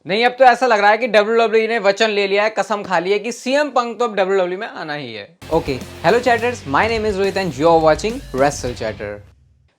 नहीं, अब तो ऐसा लग रहा है कि WWE ने वचन ले लिया है, कसम खा ली है कि सीएम पंक तो अब WWE में आना ही है। Okay, hello chatters, my name is Rohit and you are watching Wrestle Chatter.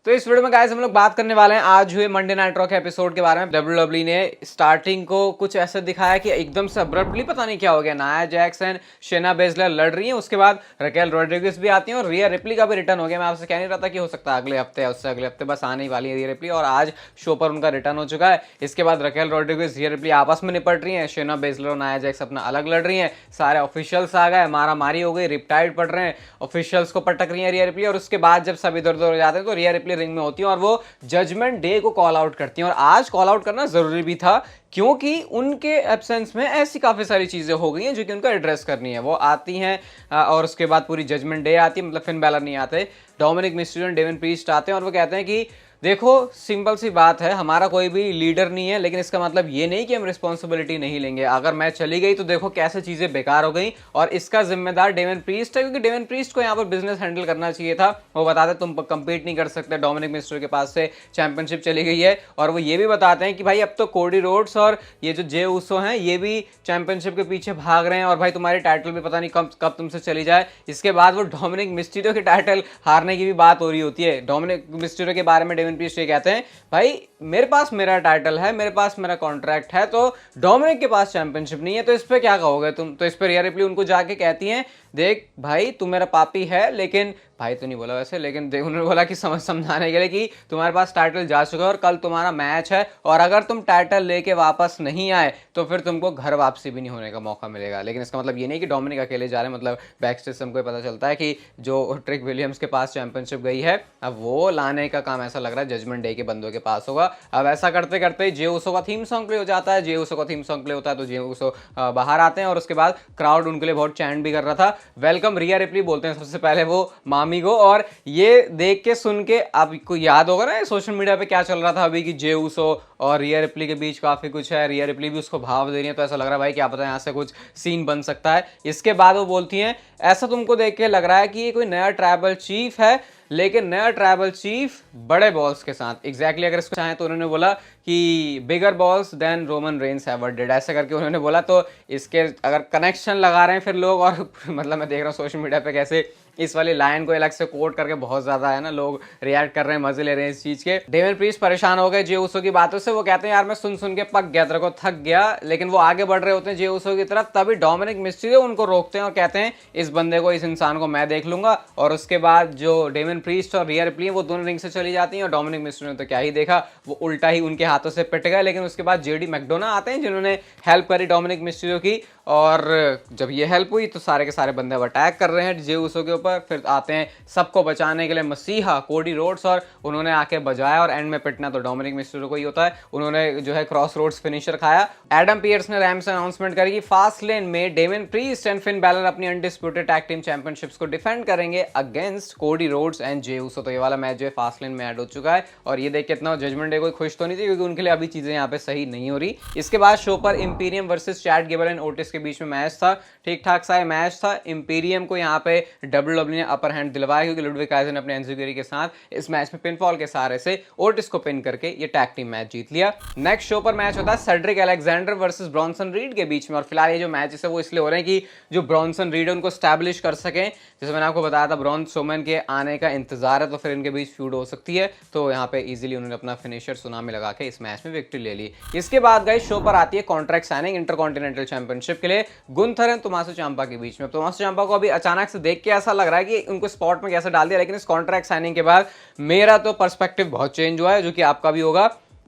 तो इस वीडियो में गाइस हम लोग बात करने वाले हैं आज हुए मंडे नाइट रॉ के एपिसोड के बारे में। WWE ने स्टार्टिंग को कुछ ऐसा दिखाया कि एकदम से अब्रप्टली पता नहीं क्या हो गया, नाया जैक्स एंड शेना बेजलर लड़ रही हैं, उसके बाद रकेल रोड्रिगेज भी आती हैं और रिया रिप्ली का भी रिटर्न हो गया। मैं आपसे कह नहीं रहा था कि हो सकता है अगले हफ्ते या उससे अगले हफ्ते, बस आने ही वाली है रिया रिप्ली और आज शो पर उनका रिटर्न हो चुका है। इसके बाद रकेल रोड्रिगेज रिया रिप्ली आपस में निपट रही है, शेना बेजलर और नाया जैक्स अपना अलग लड़ रही है, सारे ऑफिशियल्स आ गए, मारा मारी हो गई, रिपटाइड पड़ रहे हैं, ऑफिशियल्स को पटक रही है रिया रिप्ली। और उसके बाद जब सब इधर उधर हो जाते हैं तो रिया रिप्ली रिंग में होती है और वो जजमेंट डे को कॉल आउट करती हैं। और आज कॉल आउट करना जरूरी भी था क्योंकि उनके एब्सेंस में ऐसी काफी सारी चीजें हो गई हैं जो कि उनको एड्रेस करनी है। वो आती हैं और उसके बाद पूरी जजमेंट डे आती है, मतलब फिन बैलर नहीं आते, डोमिनिक मिस्टीरियो और डेविन प्रीस्ट आते हैं और वो कहते हैं कि देखो सिंपल सी बात है, हमारा कोई भी लीडर नहीं है, लेकिन इसका मतलब ये नहीं कि हम रिस्पॉन्सिबिलिटी नहीं लेंगे। अगर मैं चली गई तो देखो कैसे चीजें बेकार हो गई और इसका जिम्मेदार डेविन प्रीस्ट है, क्योंकि डेविन प्रीस्ट को यहाँ पर बिजनेस हैंडल करना चाहिए था। वो बताते तुम कंपीट नहीं कर सकते, डोमिनिक मिस्टीरियो के पास से चैंपियनशिप चली गई है। और वो ये भी बताते हैं कि भाई अब तो कोडी रोड्स और ये जो जे ऊसो हैं ये भी चैंपियनशिप के पीछे भाग रहे हैं और भाई तुम्हारी टाइटल भी पता नहीं कब तुमसे चली जाए। इसके बाद वो डोमिनिक मिस्टीरियो की टाइटल हारने की भी बात हो रही होती है। डोमिनिक मिस्टीरियो के बारे में डेविन प्रीस्ट ये कहते हैं भाई मेरे पास मेरा टाइटल है, मेरे पास मेरा कॉन्ट्रैक्ट है, तो डोमिनिक के पास चैंपियनशिप नहीं है, तो इस पे क्या कहोगे तुम। तो इस पर रिया रिप्ली उनको जाके कहती हैं देख भाई तू मेरा पापी है, लेकिन भाई तो नहीं बोला वैसे, लेकिन उन्होंने बोला कि समझाने के लिए कि तुम्हारे पास टाइटल जा चुका है और कल तुम्हारा मैच है और अगर तुम टाइटल लेके वापस नहीं आए तो फिर तुमको घर वापसी भी नहीं होने का मौका मिलेगा। लेकिन इसका मतलब ये नहीं कि डोमिनिक अकेले जा रहे हैं, मतलब बैक स्टेज हमको पता चलता है कि जो ट्रिक विलियम्स के पास चैंपियनशिप गई है अब वो लाने का काम ऐसा लग रहा है जजमेंट डे के बंदों के पास होगा। अब ऐसा करते करते जे ऊसो का थीम सॉन्ग प्ले हो जाता है, जे ऊसो का थीम सॉन्ग प्ले होता है तो जे ऊसो बाहर आते हैं और उसके बाद क्राउड उनके लिए बहुत चैंट भी कर रहा था। वेलकम रिया रिप्ली बोलते हैं सबसे पहले वो मामी को, और ये देख के सुन के आपको याद होगा ना सोशल मीडिया पे क्या चल रहा था अभी कि जे ऊसो और रिया रिप्ली के बीच काफी कुछ है, रिया रिप्ली भी उसको भाव दे रही है, तो ऐसा लग रहा है भाई क्या पता यहाँ से कुछ सीन बन सकता है। इसके बाद वो बोलती हैं ऐसा तुमको देख के लग रहा है कि ये कोई नया ट्राइबल चीफ है, लेकिन नया ट्राइबल चीफ बड़े बॉल्स के साथ। एग्जैक्टली अगर इसको चाहें तो उन्होंने बोला कि bigger balls than Roman Reigns ever did, ऐसे करके उन्होंने बोला। तो इसके अगर कनेक्शन लगा रहे हैं फिर लोग, और मतलब मैं देख रहा हूँ सोशल मीडिया पे कैसे इस वाली लाइन को अलग से कोट करके बहुत ज्यादा है ना लोग रिएक्ट कर रहे हैं, मजे ले रहे हैं इस चीज के। डेविन प्रीस्ट परेशान हो गए जे ऊसो की बातों से, वो कहते हैं यार मैं सुन सुन के पक गया, तेरे को थक गया, लेकिन वो आगे बढ़ रहे होते हैं जे ऊसो की तरफ, तभी डोमिनिक मिस्टीरियो उनको रोकते हैं और कहते हैं इस बंदे को, इस इंसान को मैं देख लूंगा। और उसके बाद जो डेविन प्रीस्ट और रिया रिप्ली वो दोनों रिंग से चली जाती हैं और डोमिनिक मिस्टीरियो ने तो क्या ही देखा, वो उल्टा ही उनके हाथों से पिट गए। लेकिन उसके बाद जेडी मैकडोना आते हैं जिन्होंने हेल्प करी डोमिनिक मिस्टीरियो की, और जब ये हेल्प हुई तो सारे के सारे बंदे अब अटैक कर रहे हैं जे ऊसो के ऊपर। फिर आते हैं सबको बचाने के लिए मसीहा कोडी रोड्स और उन्होंने आके बजाया और एंड में पिटना तो डोमिनिक मिस्टीरियो को ही होता है। उन्होंने जो है क्रॉस रोड्स फिनिशर खाया। एडम पियर्स ने रैम से अनाउंसमेंट करी कि फास्ट लेन में Damian Priest and Finn Balor अपनी अनडिस्प्यूटेड टैग टीम चैंपियनशिप्स को डिफेंड करेंगे against Cody Rhodes and Jey Uso. तो ये वाला मैच जो है फास्ट लेन में ऐड हो चुका है और ये देख के इतना जजमेंट डे कोई खुश तो नहीं थी क्योंकि उनके लिए अभी चीजें यहाँ पे सही नहीं हो रही। इसके बाद शो पर Imperium versus Chad Gable and Otis के बीच में मैच था, ठीक ठाक सा मैच था। इंपीरियम को यहाँ पे WWE ने अपर हैंड दिलवाया क्योंकि लुडविग काइजन ने अपने एंजुगिरी के साथ इस मैच में पिनफॉल के सहारे से ओटिस को पिन करके ये टैग टीम मैच जीत लिया। नेक्स्ट शो पर मैच होता है Cedric Alexander versus Bronson read के बीच में, और फिलहाल ये जो मैचेस है वो इसलिए हो रहे हैं कि जो ब्रॉन्सन रीड है उनको स्टैब्लिश कर सकें। जैसे मैंने आपको बताया था ब्रॉन स्ट्रोमैन के आने का इंतजार है तो फिर इनके बीच फ्यूड हो सकती है, तो यहाँ पे इजीली उन्होंने अपना फिनिशर सुनामी लगा के इस मैच में विक्ट्री ले ली। इसके बाद गाइस शो पर आती है कॉन्ट्रैक्ट साइनिंग इंटरकॉन्टिनेंटल चैंपियनशिप के लिए गुंथर एंड टोमासो ciampa के बीच में। टोमासो ciampa को अभी अचानक से देख के ऐसा लग रहा है कि उनको स्पॉट में कैसे डाल दिया, लेकिन इस कॉन्ट्रैक्ट साइनिंग के बाद मेरा तो पर्सपेक्टिव बहुत चेंज हुआ है, जो कि आपका भी होगा।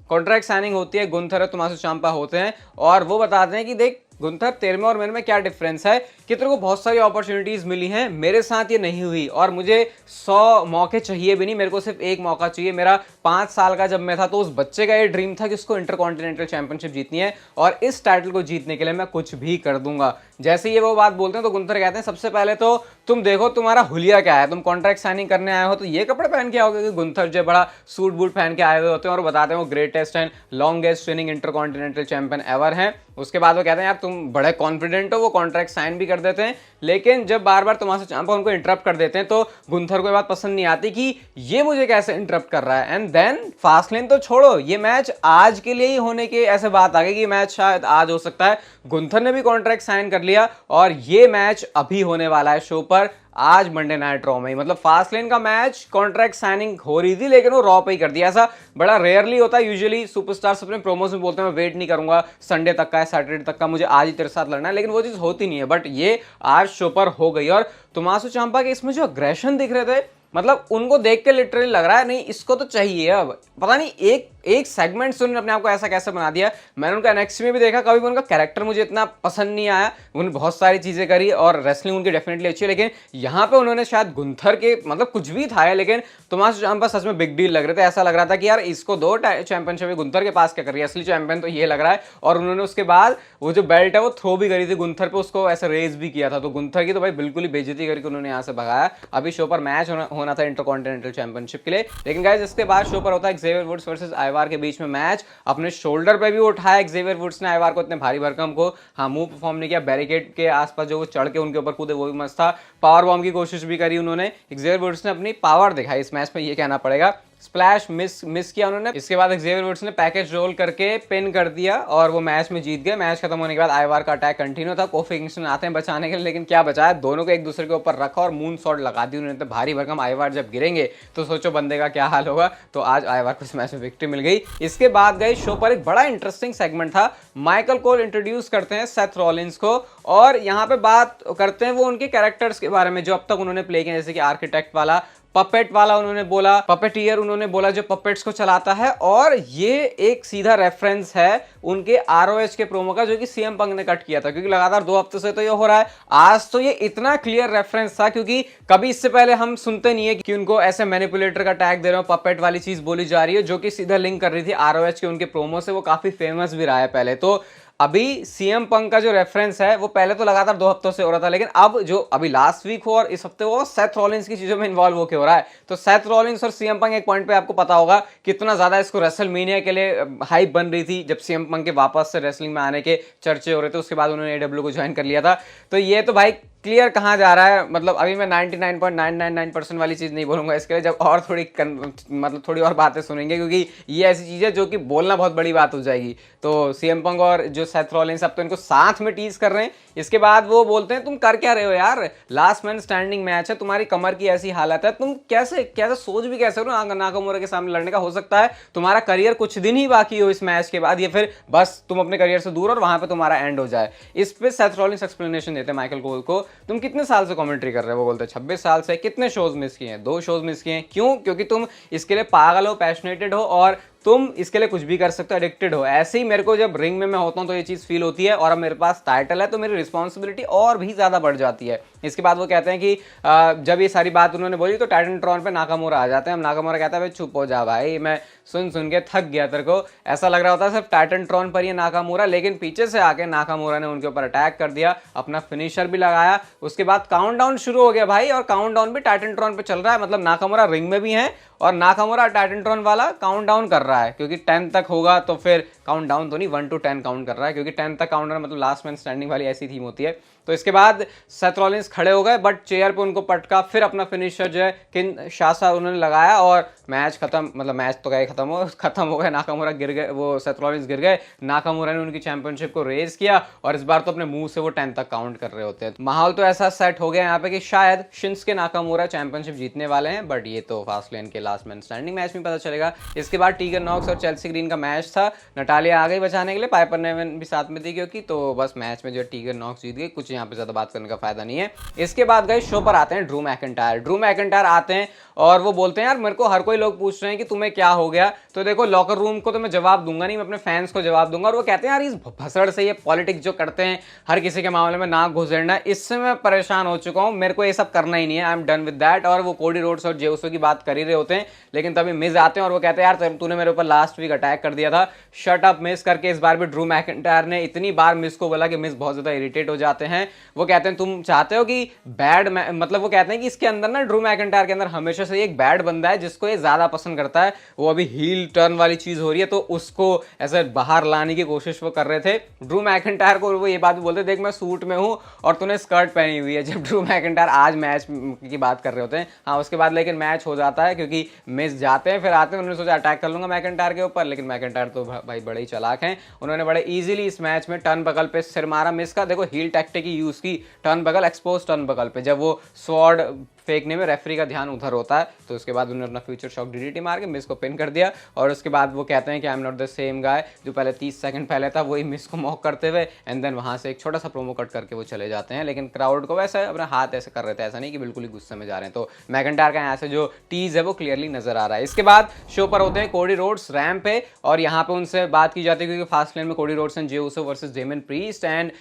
कॉन्ट्रैक्ट साइनिंग होती है, गुंथर और टोमासो ciampa होते हैं और वो बताते हैं कि देख गुंथर तेरे में और मेरे में क्या डिफरेंस है कि तेरे को बहुत सारी अपॉर्चुनिटीज मिली हैं, मेरे साथ ये नहीं हुई और मुझे 100 मौके चाहिए भी नहीं, मेरे को सिर्फ एक मौका चाहिए। मेरा 5 साल का जब मैं था तो उस बच्चे का ये ड्रीम था कि उसको इंटरकॉन्टिनेंटल चैंपियनशिप जीतनी है और इस टाइटल को जीतने के लिए मैं कुछ भी कर दूंगा। जैसे ये वो बात बोलते हैं तो गुंथर कहते हैं सबसे पहले तो तुम देखो तुम्हारा हुलिया क्या है, तुम कॉन्ट्रैक्ट साइनिंग करने आए हो तो ये कपड़े पहन के आओगे कि गुंथर जो बड़ा सूट बूट पहन के आए हुए होते हैं और बताते हैं वो greatest and longest raining intercontinental champion ever हैं। उसके बाद वो कहते हैं यार तुम बड़े कॉन्फिडेंट हो, वो कॉन्ट्रैक्ट साइन भी कर देते हैं। लेकिन जब बार बार टोमासो ciampa उनको इंटरप्ट कर देते हैं तो गुंथर को ये बात पसंद नहीं आती कि ये मुझे कैसे इंटरप्ट कर रहा है। एंड देन फास्टलेन तो छोड़ो, ये मैच आज के लिए ही होने के ऐसे बात आ गई कि मैच शायद आज हो सकता है। गुंथर ने भी कॉन्ट्रैक्ट साइन कर लिया और ये मैच अभी होने वाला है शो पर आज मंडे नाइट रॉ में। मतलब फास्टलेन का मैच कॉन्ट्रैक्ट साइनिंग हो रही थी लेकिन वो रॉ पे ही कर दिया। ऐसा बड़ा रेयरली होता है। यूजुअली सुपरस्टार्स अपने प्रोमोस में बोलते हैं मैं वेट नहीं करूंगा संडे तक का, सैटरडे तक का, मुझे आज ही तेरे साथ लड़ना है, लेकिन वो चीज होती नहीं है। बट ये आज शो पर हो गई और टोमासो ciampa के इसमें जो अग्रेशन दिख रहे थे, मतलब उनको देख के लिटरली लग रहा है नहीं इसको तो चाहिए। अब पता नहीं एक सेगमेंट से उन्होंने अपने आप को ऐसा कैसे बना दिया। मैंने उनका NXT में भी देखा, कभी भी उनका कैरेक्टर मुझे इतना पसंद नहीं आया। उन्होंने बहुत सारी चीजें करी और रेसलिंग उनकी डेफिनेटली अच्छी है, लेकिन यहाँ पे उन्होंने शायद गुंथर के मतलब कुछ भी था लेकिन टोमासो ciampa सच में बिग डील लग रहे थे। ऐसा लग रहा था कि यार इसको दो चैंपियनशिप गुंथर के पास क्या कर रही है, असली चैंपियन तो ये लग रहा है। और उन्होंने उसके बाद वो जो बेल्ट है वो थ्रो भी करी थी गुंथर पे, उसको ऐसे रेज भी किया था। तो गुंथर की तो भाई बिल्कुल ही बेइज्जती करके उन्होंने यहाँ से भगाया। अभी शो पर मैच होना था इंटरकॉन्टिनेंटल चैंपियनशिप के लिए, लेकिन गाइस इसके बाद शो पर होता है एक्सेवियर वुड्स वर्सेस आइवार के बीच में मैच। अपने शोल्डर पे भी उठाया एक्सेवियर वुड्स ने आइवार को, इतने भारी भरकम को। हाँ, मुंह परफॉर्म नहीं किया, बैरिकेड के आसपास जो वो चढ़ के उनके ऊपर कूदे वो भी मस्त था। पावर बॉम्ब की कोशिश भी करी उन्होंने। एक्सेवियर वुड्स ने अपनी पावर दिखाई इस मैच में, ये कहना पड़ेगा। स्प्लैश मिस किया उन्होंने। इसके बाद एक्सेवियर वुड्स ने पैकेज रोल करके पिन कर दिया और वो मैच में जीत गए। मैच खत्म होने के बाद आइवार का अटैक कंटिन्यू था। कोफी किंगस्टन आते हैं बचाने के लिए, लेकिन क्या बचाया, दोनों को एक दूसरे के ऊपर रखा और मून शॉट लगा दी उन्होंने। तो भारी भरकम आइवार जब गिरेंगे तो सोचो बंदे का क्या हाल होगा। तो आज आइवार को इस मैच में विक्ट्री मिल गई। इसके बाद गए शो पर एक बड़ा इंटरेस्टिंग सेगमेंट था। माइकल कोल इंट्रोड्यूस करते हैं सेथ रॉलिंस को और यहाँ पे बात करते हैं वो उनके कैरेक्टर्स के बारे में जो अब तक उन्होंने प्ले किए, जैसे कि आर्किटेक्ट वाला, पपेट वाला उन्होंने बोला, पपेटियर उन्होंने बोला जो पपेट्स को चलाता है। और ये एक सीधा रेफरेंस है उनके ROH के प्रोमो का जो कि CM पंक ने कट किया था, क्योंकि लगातार 2 हफ्ते से तो ये हो रहा है। आज तो ये इतना क्लियर रेफरेंस था क्योंकि कभी इससे पहले हम सुनते नहीं है कि उनको ऐसे मैनिपुलेटर का टैग दे रहे हो, पपेट वाली चीज बोली जा रही है जो कि सीधा लिंक कर रही थी ROH के उनके प्रोमो से। वो काफी फेमस भी रहा है पहले। तो अभी CM पंक का जो रेफरेंस है वो पहले तो लगातार 2 हफ्तों से हो रहा था, लेकिन अब जो अभी लास्ट वीक हो और इस हफ्ते वो सेथ रॉलिंस की चीजों में इन्वॉल्व होकर हो रहा है। तो सेथ रॉलिंस और CM पंक एक पॉइंट पे आपको पता होगा कितना ज्यादा इसको रेसलमेनिया के लिए हाइप बन रही थी जब CM पंक के वापस से रेसलिंग में आने के चर्चे हो रहे थे। उसके बाद उन्होंने AEW को ज्वाइन कर लिया था। तो ये तो भाई क्लियर कहाँ जा रहा है। मतलब अभी मैं 99.999% वाली चीज नहीं बोलूंगा इसके लिए, जब और मतलब थोड़ी और बातें सुनेंगे, क्योंकि ये ऐसी चीज है जो कि बोलना बहुत बड़ी बात हो जाएगी। तो CM पंक और जो सेथ रॉलिंस अब तो इनको साथ में टीज कर रहे हैं। इसके बाद वो बोलते हैं तुम कर क्या रहे हो यार, लास्ट मैन स्टैंडिंग मैच है, तुम्हारी कमर की ऐसी हालत है, तुम कैसे सोच भी कैसे हो नाकामुरा के सामने लड़ने का। हो सकता है तुम्हारा करियर कुछ दिन ही बाकी हो इस मैच के बाद, या फिर बस तुम अपने करियर से दूर और वहां पे तुम्हारा एंड हो जाए। इस पे सेथ रॉलिंस एक्सप्लेनेशन देते हैं माइकल कोल को, तुम कितने साल से कमेंट्री कर रहे हो। वो बोलते हैं 26 साल से। कितने शोज मिस किए हैं? 2 शोज मिस किए हैं। क्यों? क्योंकि तुम इसके लिए पागल हो, पैशनेटेड हो और तुम इसके लिए कुछ भी कर सकते हो, एडिक्टेड हो। ऐसे ही मेरे को जब रिंग में मैं होता हूं तो ये चीज फील होती है और अब मेरे पास टाइटल है तो मेरी रिस्पॉन्सिबिलिटी और भी ज्यादा बढ़ जाती है। इसके बाद वो कहते हैं कि जब ये सारी बात उन्होंने बोली तो टाइटनट्रॉन पे नाकामुरा आ जाते हैं। हम नाकामुरा कहता है भाई चुप हो जा भाई, मैं सुन के थक गया, तेरे को ऐसा लग रहा होता है सिर्फ टाइटनट्रॉन पर ही नाकामुरा, लेकिन पीछे से आके नाकामुरा ने उनके ऊपर अटैक कर दिया, अपना फिनिशर भी लगाया। उसके बाद काउंटडाउन शुरू हो गया भाई, और काउंटडाउन भी टाइटनट्रॉन पे चल रहा है। मतलब नाकामुरा रिंग में भी है और नाकामुरा टाइटनट्रॉन वाला काउंटडाउन कर रहा है, क्योंकि 10 तक होगा तो फिर काउंटडाउन तो नहीं 1 to 10 काउंट कर रहा है, क्योंकि 10 तक काउंट मतलब लास्ट मैन स्टैंडिंग वाली ऐसी थीम होती है। तो इसके बाद सेथ रॉलिंस खड़े हो गए बट चेयर पे उनको पटका, फिर अपना फिनिशर जो है किनशासा उन्होंने लगाया और मैच खत्म। मतलब मैच तो गए खत्म हो गया। नाकामुरा गिर गए, वो सेथ रॉलिंस गिर गए। नाकामुरा ने उनकी चैंपियनशिप को रेज किया और इस बार तो अपने मुंह से वो 10 तक काउंट कर रहे होते हैं। माहौल तो ऐसा सेट हो गया यहाँ पे कि शायद शिंसुके नाकामुरा चैंपियनशिप जीतने वाले हैं, बट ये तो फास्टलेन के लास्ट मैन स्टैंडिंग मैच में पता चलेगा। इसके बाद टीगर नॉक्स और चेल्सी ग्रीन का मैच था। नटालिया आ गई बचाने के लिए, पाइपर नेवन भी साथ में थी क्योंकि, तो बस मैच में जो टीगर नॉक्स जीत गई। कुछ यहाँ पे ज्यादा बात करने का फायदा नहीं है। इसके बाद गए शो पर आते हैं ड्रू मैकिंटायर आते हैं और वो बोलते हैं यार मेरे को हर कोई लोग पूछ रहे हैं कि तुम्हें क्या हो गया। तो देखो लॉकर रूम को तो मैं जवाब दूंगा नहीं, मैं अपने फैंस को जवाब दूंगा। और वो कहते हैं यार इस भसड़ से, ये पॉलिटिक्स जो करते हैं हर किसी के मामले में नाक घुसेड़ना, इससे मैं परेशान हो चुका हूं, मेरे को ये सब करना ही नहीं है, I am done with that. और वो कोडी रोड्स और जे उसो की बात कर ही रहे होते हैं, लेकिन तभी मिज आते हैं और वो कहते हैं यार तूने मेरे मैकइंटायर ऊपर लास्ट वीक अटैक कर दिया था शट अप मिस करके। इस बार भी ड्रू मैकइंटायर ने इतनी बार मिस को बोला कि मिस बहुत ज्यादा इरिटेट हो जाते हैं। वो कहते हैं तुम चाहते हो कि मतलब वो कहते हैं कि इसके अंदर ना ड्रू मैकइंटायर के अंदर हमेशा से एक बैड बंदा है जिसको ये ज्यादा पसंद करता है। वो अभी हील टर्न वाली चीज हो रही है तो उसको ऐसे बाहर लाने की कोशिश वो कर रहे थे ड्रू मैकइंटायर को। वो ये बात भी बोलते देख मैं सूट में हूं और तूने स्कर्ट पहनी हुई है, जब ड्रू मैकइंटायर आज मैच की बात कर रहे होते हैं। हाँ उसके बाद लेकिन मैच हो जाता है क्योंकि मिस जाते हैं, फिर आते हैं, उन्होंने सोचा अटैक कर लूंगा मैकइंटायर के ऊपर, लेकिन मैकइंटायर तो भाई बड़े ही चालाक हैं। उन्होंने बड़े इजीली इस मैच में टर्न बगल पे सिर मारा मिस का। देखो हील टैक्टिक ही यूज की, टर्न बगल एक्सपोज टर्न बगल पे, जब वो स्वॉर्ड फेंकने में रेफरी का ध्यान उधर होता है तो उसके बाद उन्होंने अपना फ्यूचर शॉक डीडीटी मार के मिस को पिन कर दिया। और उसके बाद वो कहते हैं कि I am not the same guy, जो पहले 30 सेकंड पहले था वही मिस को मॉक करते हुए, एंड देन वहां से एक छोटा सा प्रोमो कट करके वो चले जाते हैं। लेकिन क्राउड को वैसे अपना हाथ ऐसे कर रहे थे, ऐसा नहीं कि बिल्कुल ही गुस्से में जा रहे हैं। तो मैकइंटायर का यहाँ से जो टीज है वो क्लियरली नजर आ रहा है। इसके बाद शो पर होते हैं कोडी रोड्स रैंप पे और यहाँ पे उनसे बात की जाती है क्योंकि फास्ट लेन में Cody Rhodes and Jey Uso versus Damian Priest and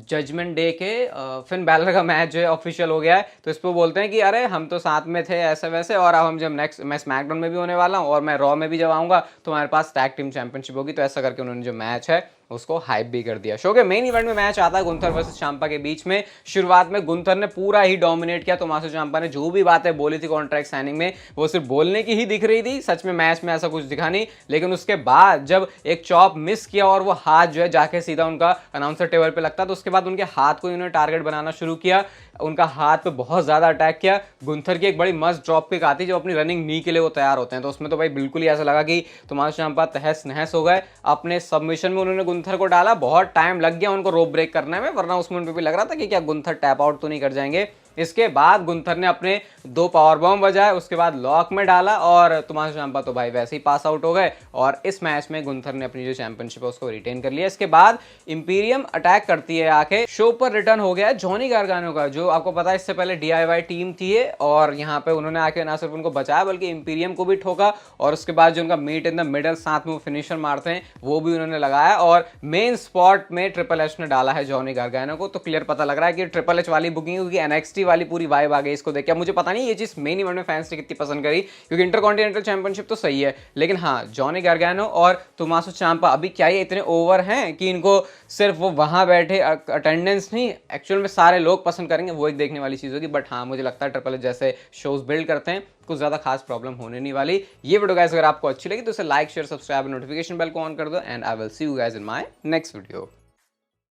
Judgment Day के फिन बैलर का मैच जो है ऑफिशियल हो गया है। तो इस पर बोलते हैं कि अरे हम तो साथ में थे ऐसे वैसे, और अब हम जब नेक्स्ट मैं स्मैकडाउन में भी होने वाला हूँ और मैं रॉ में भी जब आऊंगा तो हमारे पास टैग टीम चैंपियनशिप होगी। तो ऐसा करके उन्होंने जो मैच है उसको हाइप भी कर दिया। शो के मेन इवेंट में मैच आता है गुंथर वर्सेस चांपा के बीच में। शुरुआत में गुंथर ने पूरा ही डोमिनेट किया, टोमासो चांपा ने जो भी बातें बोली थी कॉन्ट्रैक्ट साइनिंग में वो सिर्फ बोलने की ही दिख रही थी, सच में मैच में ऐसा कुछ दिखा नहीं। लेकिन उसके बाद जब एक चॉप मिस किया और वो हाथ जो है जाके सीधा उनका अनाउंसर टेबल पे लगता, तो उसके बाद उनके हाथ को इन्होंने टारगेट बनाना शुरू किया, उनका हाथ पे बहुत ज्यादा अटैक किया। गुंथर की एक बड़ी मस्त ड्रॉप किक आती है जो अपनी रनिंग नी के लिए वो तैयार होते हैं, तो उसमें तो भाई बिल्कुल ही ऐसा लगा कि टोमासो चांपा तहस नहस हो गए। अपने सबमिशन में उन्होंने गुंथर को डाला, बहुत टाइम लग गया उनको रोप ब्रेक करने में, वरना उस मोमेंट पे भी लग रहा था कि क्या गुंथर टैप आउट तो नहीं कर जाएंगे। इसके बाद गुंथर ने अपने 2 पावर बॉम्ब बजाए, उसके बाद लॉक में डाला और टोमासो चांपा तो भाई वैसे ही पास आउट हो गए और इस मैच में गुंथर ने अपनी जो चैंपियनशिप है उसको रिटेन कर लिया। इसके बाद इंपीरियम अटैक करती है आके। शो पर रिटर्न हो गया जॉनी गार्गानो का, जो आपको पता है इससे पहले DIY टीम थी और यहाँ पे उन्होंने आके ना सिर्फ उनको बचाया बल्कि इंपीरियम को भी ठोका और उसके बाद जो उनका मीट इन द मिडल साथ में वो फिनिशर मारते हैं वो भी उन्होंने लगाया और मेन स्पॉट में ट्रिपल एच ने डाला है जॉनी गार्गानो को। तो क्लियर पता लग रहा है कि ट्रिपल एच वाली बुकिंग होगी, NXT वाली पूरी वाइब आ गई इसको देख के। मुझे पता नहीं ये चीज मेन इवेंट में फैंस ने कितनी पसंद करी क्योंकि इंटरकॉन्टिनेंटल चैंपियनशिप तो सही है, लेकिन हाँ जॉनी गार्गानो और टोमासो चांपा अभी क्या ये इतने ओवर हैं कि इनको सिर्फ वो वहां बैठे अटेंडेंस नहीं एक्चुअल में सारे लोग पसंद करेंगे, वो एक देखने वाली चीज होगी। बट हाँ मुझे लगता है ट्रिपल एच जैसे शोज बिल्ड करते हैं कुछ ज्यादा खास प्रॉब्लम होने नहीं वाली। ये वीडियो गाइस अगर आपको अच्छी लगी तो इसे like share subscribe notification bell को ऑन कर दो and I will see you guys in my next video.